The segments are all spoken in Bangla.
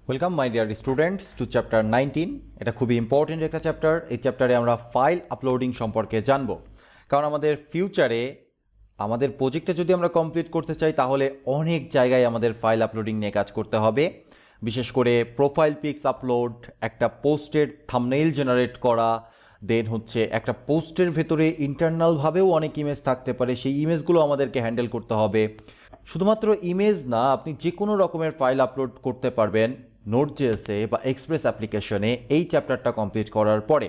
Welcome my dear students to chapter 19। এটা খুবই ইম্পর্টেন্ট একটা চ্যাপ্টার। এই চ্যাপ্টারে আমরা ফাইল আপলোডিং সম্পর্কে জানব, কারণ আমাদের ফিউচারে আমাদের প্রজেক্টটা যদি আমরা কমপ্লিট করতে চাই তাহলে অনেক জায়গায় আমাদের ফাইল আপলোডিং নিয়ে কাজ করতে হবে। বিশেষ করে প্রোফাইল পিকস আপলোড, একটা পোস্টের থাম্বনেইল জেনারেট করা, দেন হচ্ছে একটা পোস্টের ভেতরে ইন্টারনালভাবেও অনেক ইমেজ থাকতে পারে, সেই ইমেজগুলো আমাদেরকে হ্যান্ডেল করতে হবে। শুধুমাত্র ইমেজ না, আপনি যে কোনো রকমের ফাইল আপলোড করতে পারবেন নোড.js-এ বা এক্সপ্রেস অ্যাপ্লিকেশনে এই চ্যাপ্টারটা কমপ্লিট করার পরে।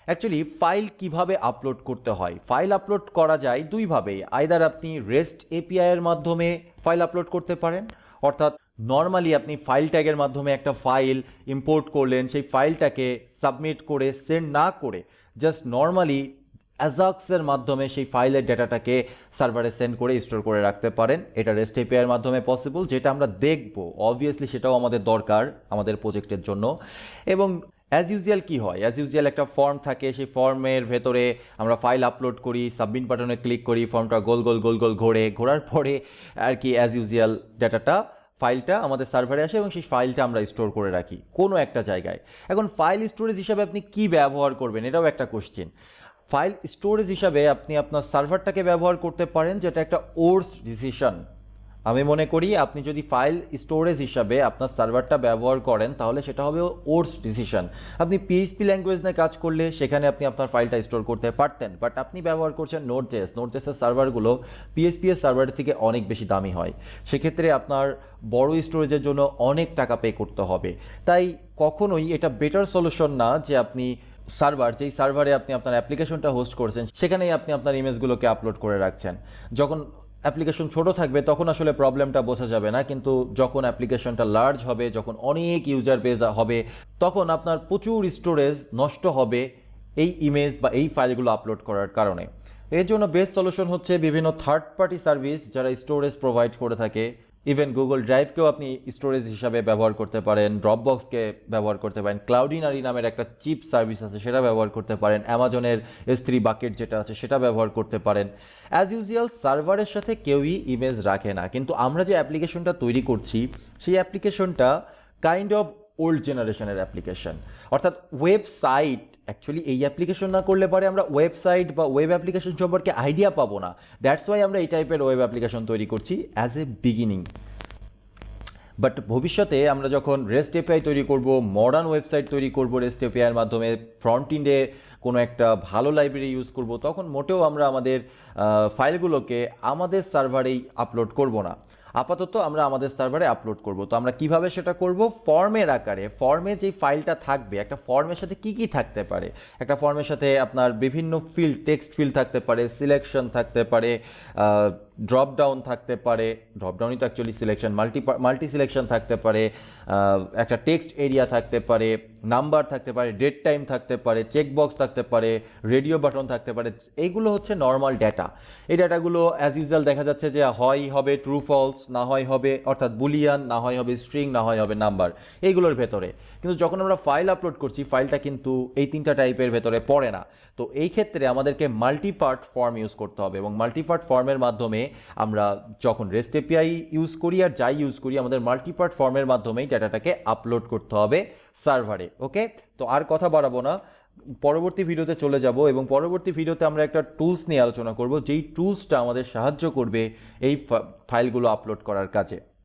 অ্যাকচুয়ালি ফাইল কিভাবে আপলোড করতে হয়, ফাইল আপলোড করা যায় দুইভাবেই। আইদার আপনি রেস্ট এপিআইয়ের মাধ্যমে ফাইল আপলোড করতে পারেন, অর্থাৎ নর্মালি আপনি ফাইল ট্যাগের মাধ্যমে একটা ফাইল ইম্পোর্ট করলেন, সেই ফাইলটাকে সাবমিট করে সেন্ড না করে জাস্ট নর্মালি অ্যাজাক্সের মাধ্যমে সেই ফাইলের ডেটাটাকে সার্ভারে সেন্ড করে স্টোর করে রাখতে পারেন। এটা রেস্ট এপিআইয়ের মাধ্যমে পসিবল, যেটা আমরা দেখব। অবভিয়াসলি সেটাও আমাদের দরকার আমাদের প্রজেক্টের জন্য। এবং অ্যাজ ইউজুয়াল কী হয়, অ্যাজ ইউজুয়াল একটা ফর্ম থাকে, সেই ফর্মের ভেতরে আমরা ফাইল আপলোড করি, সাবমিট বাটনে ক্লিক করি, ফর্মটা গোল গোল গোল গোল ঘোরার পরে আর কি অ্যাজ ইউজুয়াল ডেটাটা ফাইলটা আমাদের সার্ভারে আসে এবং সেই ফাইলটা আমরা স্টোর করে রাখি কোনো একটা জায়গায়। এখন ফাইল স্টোরেজ হিসাবে আপনি কি ব্যবহার করবেন, এটাও একটা কোশ্চেন। ফাইল স্টোরেজ হিসাবে আপনি আপনার সার্ভারটাকে ব্যবহার করতে পারেন, যেটা একটা ওর্স ডিসিশন। আমি মনে করি আপনি যদি ফাইল স্টোরেজ হিসাবে আপনার সার্ভারটা ব্যবহার করেন তাহলে সেটা হবে ওর্স ডিসিশন। আপনি পিএইচপি ল্যাঙ্গুয়েজ নিয়ে কাজ করলে সেখানে আপনি আপনার ফাইলটা স্টোর করতে পারতেন, বাট আপনি ব্যবহার করছেন নোড.js এর সার্ভারগুলো পিএইচপি এর সার্ভারের থেকে অনেক বেশি দামি হয়। সেক্ষেত্রে আপনার বড় স্টোরেজের জন্য অনেক টাকা পে করতে হবে। তাই কখনোই এটা বেটার সলিউশন না যে আপনি যেই সার্ভারে আপনি আপনার অ্যাপ্লিকেশনটা হোস্ট করেছেন সেখানেই আপনি আপনার ইমেজগুলোকে আপলোড করে রাখছেন। যখন অ্যাপ্লিকেশন ছোট থাকবে তখন আসলে প্রবলেমটা বোঝা যাবে না, কিন্তু যখন অ্যাপ্লিকেশনটা লার্জ হবে, যখন অনেক ইউজার বেজ হবে, তখন আপনার প্রচুর স্টোরেজ নষ্ট হবে এই ইমেজ বা এই ফাইলগুলো আপলোড করার কারণে। এর জন্য বেস্ট সলিউশন হচ্ছে বিভিন্ন থার্ড পার্টি সার্ভিস যারা স্টোরেজ প্রোভাইড করে থাকে। ইভেন গুগল ড্রাইভকেও আপনি স্টোরেজ হিসাবে ব্যবহার করতে পারেন, ড্রপবক্সকে ব্যবহার করতে পারেন, ক্লাউডিনারি নামের একটা চিপ সার্ভিস আছে সেটা ব্যবহার করতে পারেন, অ্যামাজনের S3 বাকেট যেটা আছে সেটা ব্যবহার করতে পারেন। অ্যাজ ইউজুয়াল সার্ভারের সাথে কেউই ইমেজ রাখে না, কিন্তু আমরা যে অ্যাপ্লিকেশনটা তৈরি করছি সেই অ্যাপ্লিকেশনটা কাইন্ড অফ ওল্ড জেনারেশনের অ্যাপ্লিকেশন, অর্থাৎ ওয়েবসাইট। অ্যাকচুয়ালি এই অ্যাপ্লিকেশন না করলে পরে আমরা ওয়েবসাইট বা ওয়েব অ্যাপ্লিকেশন সম্পর্কে আইডিয়া পাবো না। দ্যাটস ওয়াই আমরা এই টাইপের ওয়েব অ্যাপ্লিকেশন তৈরি করছি অ্যাজ এ বিগিনিং। বাট ভবিষ্যতে আমরা যখন রেস্ট এপিআই তৈরি করব, মডার্ন ওয়েবসাইট তৈরি করব রেস্ট এপিআইয়ের মাধ্যমে, ফ্রন্ট এন্ডে কোনো একটা ভালো লাইব্রেরি ইউজ করব, তখন মোটেও আমরা আমাদের ফাইলগুলোকে আমাদের সার্ভারেই আপলোড করব না। আপাতত আমরা আমাদের সার্ভারে আপলোড করব। তো আমরা কিভাবে সেটা করব? ফর্মের আকারে। ফর্মে যেই ফাইলটা থাকবে, একটা ফর্মের সাথে কি কি থাকতে পারে? একটা ফর্মের সাথে আপনার বিভিন্ন ফিল্ড, টেক্সট ফিল্ড থাকতে পারে, সিলেকশন থাকতে পারে, ড্রপ ডাউন থাকতে পারে, ড্রপ ডাউনই তো অ্যাকচুয়ালি সিলেকশন, মাল্টি সিলেকশন থাকতে পারে, একটা টেক্সট এরিয়া থাকতে পারে, নাম্বার থাকতে পারে, ডেট টাইম থাকতে পারে, চেকবক্স থাকতে পারে, রেডিও বাটন থাকতে পারে। এইগুলো হচ্ছে নর্মাল ডেটা। এই ডেটাগুলো অ্যাজ ইউজুয়াল দেখা যাচ্ছে যে হয় হবে ট্রু ফলস, না হয় হবে অর্থাৎ বুলিয়ান, না হয় হবে স্ট্রিং, না হয় হবে নাম্বার, এইগুলোর ভেতরে। কিন্তু যখন আমরা ফাইল আপলোড করছি ফাইলটা কিন্তু এই তিনটা টাইপের ভেতরে পড়ে না। তো এই ক্ষেত্রে আমাদেরকে মাল্টিপার্ট ফর্ম ইউজ করতে হবে, এবং মাল্টিপার্ট ফর্মের মাধ্যমে আমরা যখন রেস্ট এপিআই ইউজ করি আর যাই ইউজ করি, আমাদের মাল্টিপার্ট ফর্মের মাধ্যমেই ডেটাটাকে আপলোড করতে হবে সার্ভারে। ওকে, তো আর কথা বাড়াবো না, পরবর্তী ভিডিওতে চলে যাব, এবং পরবর্তী ভিডিওতে আমরা একটা টুলস নিয়ে আলোচনা করব যেই টুলসটা আমাদের সাহায্য করবে এই ফাইলগুলো আপলোড করার কাজে।